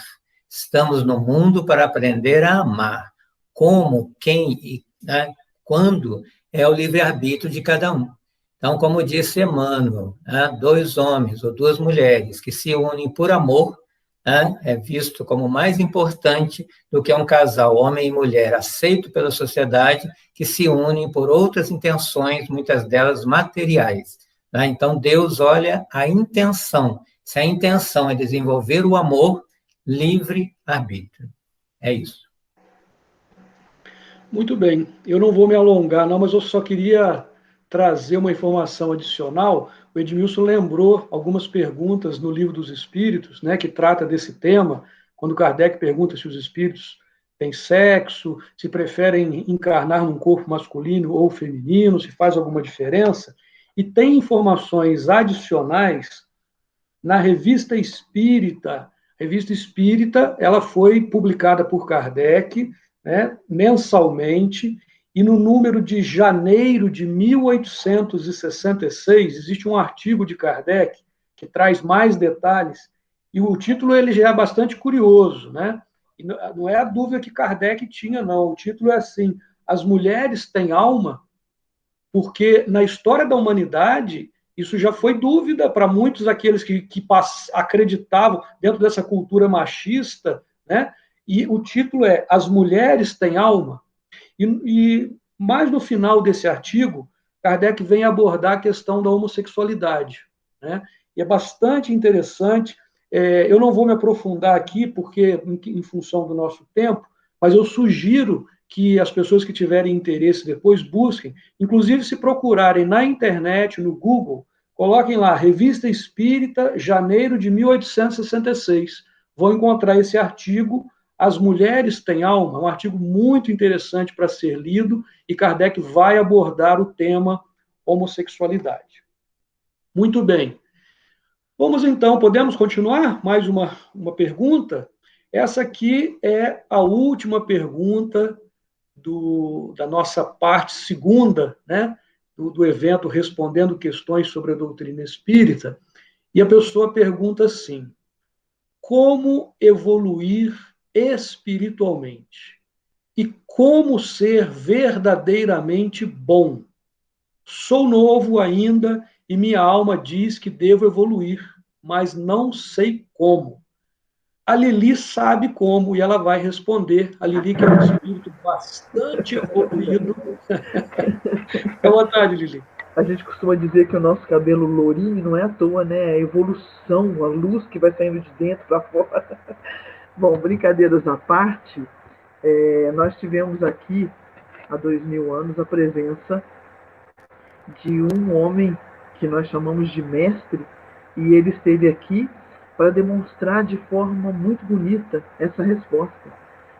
Estamos no mundo para aprender a amar. Como, quem e, né, quando é o livre-arbítrio de cada um. Então, como disse Emmanuel, né, 2 homens ou 2 mulheres que se unem por amor, né, é visto como mais importante do que um casal, homem e mulher, aceito pela sociedade, que se unem por outras intenções, muitas delas materiais. Né? Então, Deus olha a intenção. Se a intenção é desenvolver o amor, livre-arbítrio. É isso. Muito bem, eu não vou me alongar não, mas eu só queria trazer uma informação adicional. O Edmilson lembrou algumas perguntas no Livro dos Espíritos, né, que trata desse tema, quando Kardec pergunta se os espíritos têm sexo, se preferem encarnar num corpo masculino ou feminino, se faz alguma diferença. e tem informações adicionais na Revista Espírita. A Revista Espírita, ela foi publicada por Kardec, né, mensalmente, e no número de janeiro de 1866, existe um artigo de Kardec que traz mais detalhes, e o título ele já é bastante curioso, né? E não é a dúvida que Kardec tinha, não. O título é assim: As mulheres têm alma? Porque na história da humanidade, isso já foi dúvida para muitos daqueles que acreditavam dentro dessa cultura machista, né? E o título é As mulheres têm alma? E mais no final desse artigo, Kardec vem abordar a questão da homossexualidade, né? E é bastante interessante. Eu não vou me aprofundar aqui, porque em função do nosso tempo, mas eu sugiro que as pessoas que tiverem interesse depois busquem, inclusive se procurarem na internet, no Google, coloquem lá Revista Espírita, janeiro de 1866. Vão encontrar esse artigo, As Mulheres Têm Alma, um artigo muito interessante para ser lido, e Kardec vai abordar o tema homossexualidade. Muito bem. Vamos então, podemos continuar? Mais uma pergunta? Essa aqui é a última pergunta da nossa parte segunda, né, do evento Respondendo Questões sobre a Doutrina Espírita. E a pessoa pergunta assim: como evoluir espiritualmente? E como ser verdadeiramente bom? Sou novo ainda e minha alma diz que devo evoluir, mas não sei como. A Lili sabe como e ela vai responder. A Lili, que é um espírito bastante evoluído. Fica à vontade, Lili. A gente costuma dizer que o nosso cabelo lourinho não é à toa, né? É a evolução, a luz que vai saindo de dentro para fora. Bom, brincadeiras à parte, nós tivemos aqui, há 2000 anos, a presença de um homem que nós chamamos de mestre, e ele esteve aqui para demonstrar de forma muito bonita essa resposta.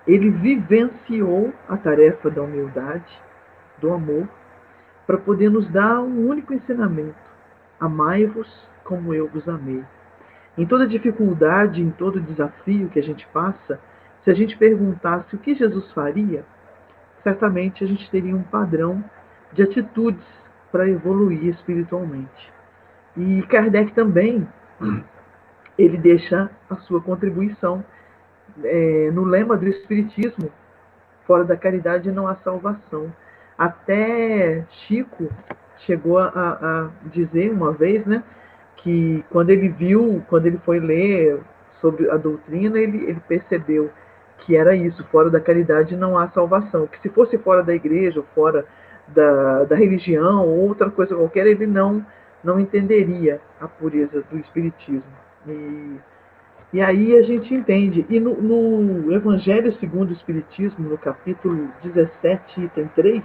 Ele vivenciou a tarefa da humildade, do amor, para poder nos dar um único ensinamento: amai-vos como eu vos amei. Em toda dificuldade, em todo desafio que a gente passa, se a gente perguntasse o que Jesus faria, certamente a gente teria um padrão de atitudes para evoluir espiritualmente. E Kardec também, ele deixa a sua contribuição no lema do Espiritismo: fora da caridade não há salvação. Até Chico chegou a dizer uma vez, né, que quando ele foi ler sobre a doutrina, ele percebeu que era isso: fora da caridade não há salvação. Que se fosse fora da igreja, ou fora da religião, ou outra coisa qualquer, ele não entenderia a pureza do Espiritismo. E aí a gente entende. E no Evangelho segundo o Espiritismo, no capítulo 17, item 3,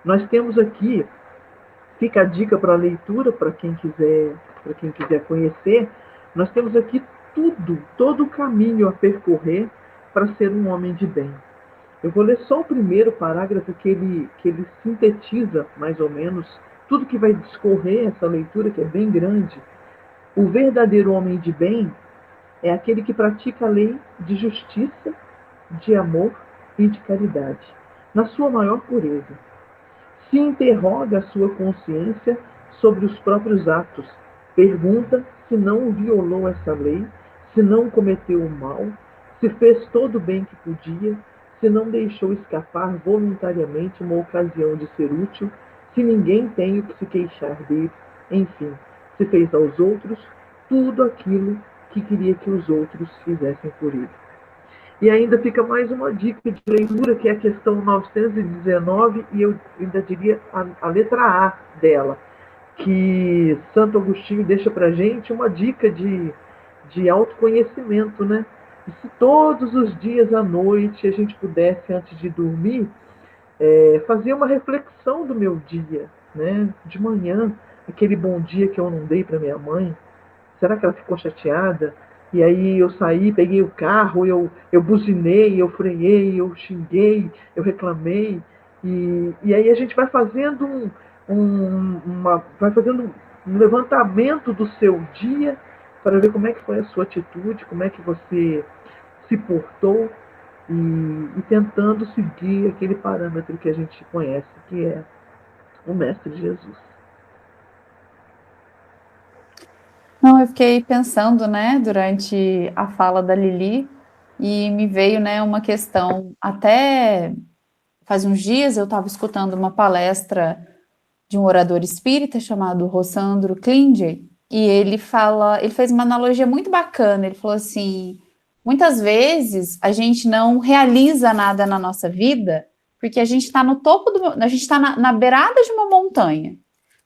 nós temos aqui, fica a dica para a leitura, para quem quiser conhecer, nós temos aqui todo o caminho a percorrer para ser um homem de bem. Eu vou ler só o primeiro parágrafo que ele sintetiza, mais ou menos, tudo que vai discorrer essa leitura, que é bem grande. O verdadeiro homem de bem é aquele que pratica a lei de justiça, de amor e de caridade, na sua maior pureza. Se interroga a sua consciência sobre os próprios atos, pergunta se não violou essa lei, se não cometeu o mal, se fez todo o bem que podia, se não deixou escapar voluntariamente uma ocasião de ser útil, se ninguém tem o que se queixar dele, enfim, se fez aos outros tudo aquilo que queria que os outros fizessem por ele. E ainda fica mais uma dica de leitura, que é a questão 919, e eu ainda diria a letra A dela, que Santo Agostinho deixa para a gente uma dica de autoconhecimento, né? E se todos os dias à noite a gente pudesse, antes de dormir, fazer uma reflexão do meu dia, né? De manhã, aquele bom dia que eu não dei para minha mãe, será que ela ficou chateada? E aí eu saí, peguei o carro, eu buzinei, eu freiei, eu xinguei, eu reclamei. E aí a gente vai fazendo vai fazendo um levantamento do seu dia para ver como é que foi a sua atitude, como é que você se portou e tentando seguir aquele parâmetro que a gente conhece, que é o Mestre Jesus. Não, eu fiquei pensando, né, durante a fala da Lili, e me veio, né, uma questão. Até faz uns dias eu estava escutando uma palestra de um orador espírita chamado Rossandro Klinger, e ele fez uma analogia muito bacana. Ele falou assim: muitas vezes a gente não realiza nada na nossa vida porque a gente está no topo a gente está na beirada de uma montanha.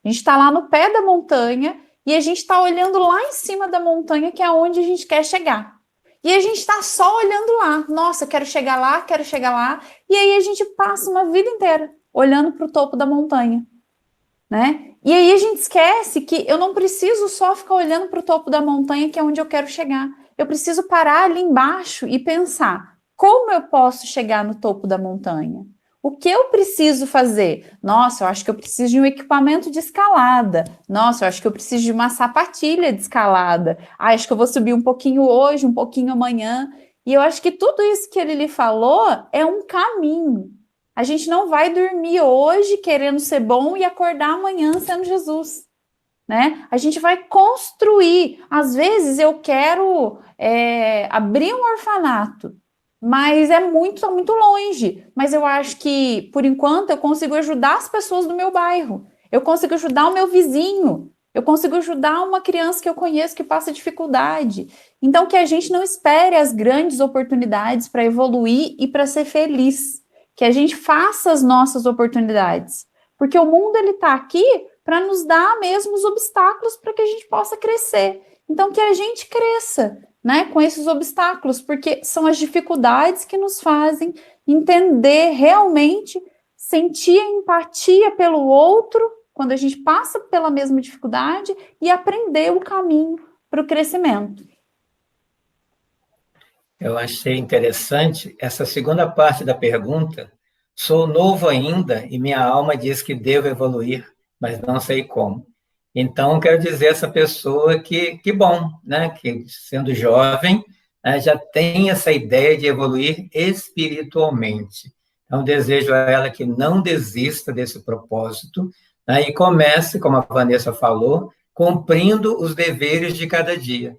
A gente está lá no pé da montanha e a gente está olhando lá em cima da montanha, que é onde a gente quer chegar. E a gente está só olhando lá. Nossa, quero chegar lá, quero chegar lá. E aí a gente passa uma vida inteira olhando para o topo da montanha, né? E aí a gente esquece que eu não preciso só ficar olhando para o topo da montanha, que é onde eu quero chegar. Eu preciso parar ali embaixo e pensar: como eu posso chegar no topo da montanha? O que eu preciso fazer? Nossa, eu acho que eu preciso de um equipamento de escalada. Nossa, eu acho que eu preciso de uma sapatilha de escalada. Ah, acho que eu vou subir um pouquinho hoje, um pouquinho amanhã. E eu acho que tudo isso que ele lhe falou é um caminho. A gente não vai dormir hoje querendo ser bom e acordar amanhã sendo Jesus, né? A gente vai construir. Às vezes eu quero abrir um orfanato, mas é muito longe. Mas eu acho que, por enquanto, eu consigo ajudar as pessoas do meu bairro. Eu consigo ajudar o meu vizinho. Eu consigo ajudar uma criança que eu conheço que passa dificuldade. Então, que a gente não espere as grandes oportunidades para evoluir e para ser feliz. Que a gente faça as nossas oportunidades. Porque o mundo, ele está aqui para nos dar mesmo os obstáculos para que a gente possa crescer. Então, que a gente cresça, né, com esses obstáculos, porque são as dificuldades que nos fazem entender realmente, sentir a empatia pelo outro, quando a gente passa pela mesma dificuldade, e aprender o caminho para o crescimento. Eu achei interessante essa segunda parte da pergunta. Sou novo ainda e minha alma diz que devo evoluir, mas não sei como. Então, quero dizer a essa pessoa que bom, né? Que sendo jovem, né, já tem essa ideia de evoluir espiritualmente. Então, desejo a ela que não desista desse propósito, né, e comece, como a Vanessa falou, cumprindo os deveres de cada dia,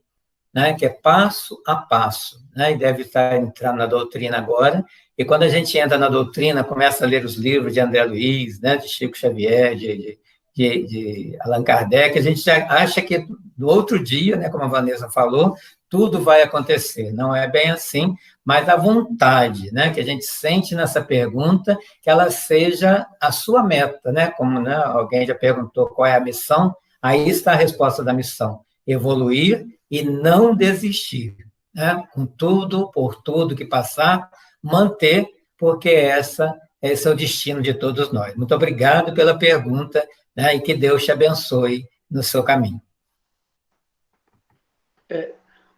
né, que é passo a passo, né, e deve estar entrando na doutrina agora. E quando a gente entra na doutrina, começa a ler os livros de André Luiz, né, de Chico Xavier, de Allan Kardec, a gente já acha que no outro dia, né, como a Vanessa falou, tudo vai acontecer. Não é bem assim, mas a vontade, né, que a gente sente nessa pergunta, que ela seja a sua meta, né, como, né, alguém já perguntou qual é a missão, aí está a resposta da missão: evoluir e não desistir, né, com tudo, por tudo que passar, manter, porque esse é o destino de todos nós. Muito obrigado pela pergunta, né, e que Deus te abençoe no seu caminho.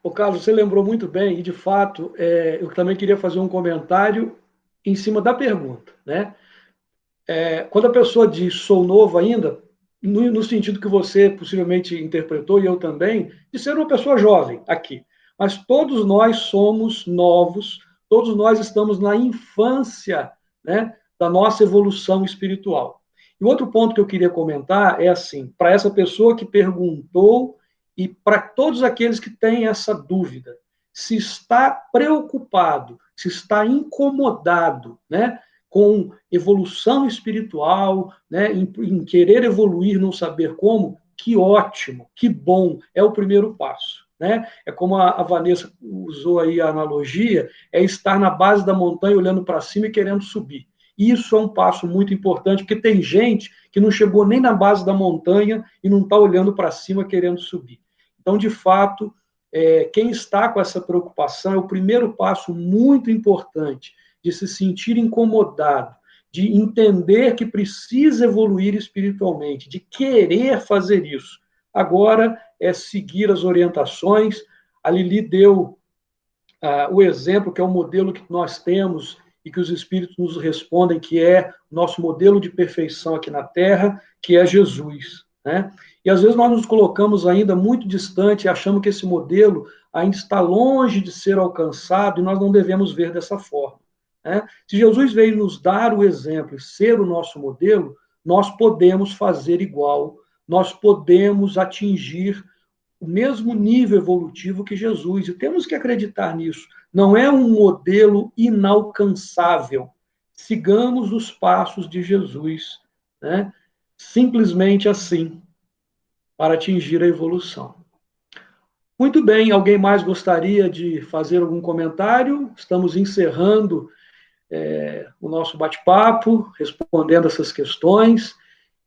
Ô Carlos, você lembrou muito bem, e de fato, eu também queria fazer um comentário em cima da pergunta, né? Quando a pessoa diz sou novo ainda, no sentido que você possivelmente interpretou, e eu também, de ser uma pessoa jovem aqui. Mas todos nós somos novos, todos nós estamos na infância, né, da nossa evolução espiritual. E outro ponto que eu queria comentar é assim, para essa pessoa que perguntou e para todos aqueles que têm essa dúvida, se está preocupado, se está incomodado, né, com evolução espiritual, né, em querer evoluir, não saber como, que ótimo, que bom, é o primeiro passo. Né? É como a Vanessa usou aí a analogia, é estar na base da montanha olhando para cima e querendo subir. Isso é um passo muito importante, porque tem gente que não chegou nem na base da montanha e não está olhando para cima querendo subir. Então, de fato, quem está com essa preocupação é o primeiro passo muito importante de se sentir incomodado, de entender que precisa evoluir espiritualmente, de querer fazer isso. Agora é seguir as orientações. A Lili deu o exemplo, que é o modelo que nós temos e que os Espíritos nos respondem que é nosso modelo de perfeição aqui na Terra, que é Jesus, né? E às vezes nós nos colocamos ainda muito distante e achamos que esse modelo ainda está longe de ser alcançado e nós não devemos ver dessa forma, né? Se Jesus veio nos dar o exemplo e ser o nosso modelo, nós podemos fazer igual, nós podemos atingir o mesmo nível evolutivo que Jesus, e temos que acreditar nisso. Não é um modelo inalcançável. Sigamos os passos de Jesus, né? Simplesmente assim, para atingir a evolução. Muito bem, alguém mais gostaria de fazer algum comentário? Estamos encerrando o nosso bate-papo, respondendo essas questões.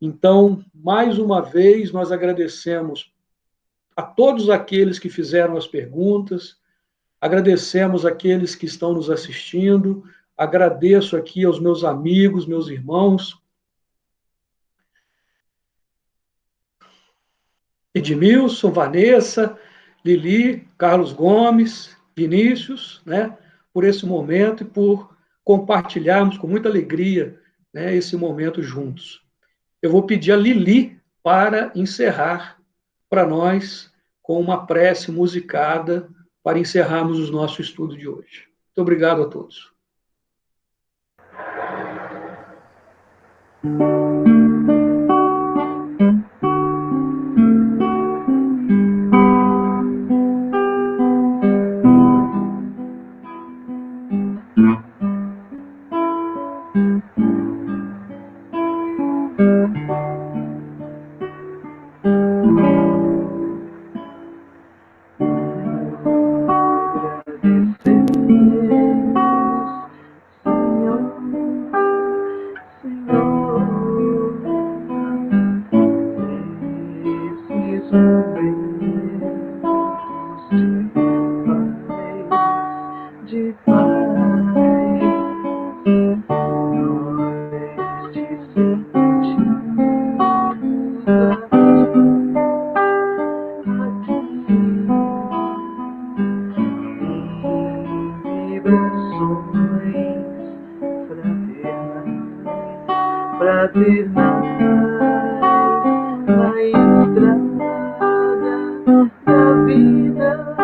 Então, mais uma vez, nós agradecemos a todos aqueles que fizeram as perguntas, agradecemos aqueles que estão nos assistindo, agradeço aqui aos meus amigos, meus irmãos, Edmilson, Vanessa, Lili, Carlos Gomes, Vinícius, né, por esse momento e por compartilharmos com muita alegria, né, esse momento juntos. Eu vou pedir a Lili para encerrar para nós com uma prece musicada para encerrarmos o nosso estudo de hoje. Muito obrigado a todos. Fraternais na estrada da vida.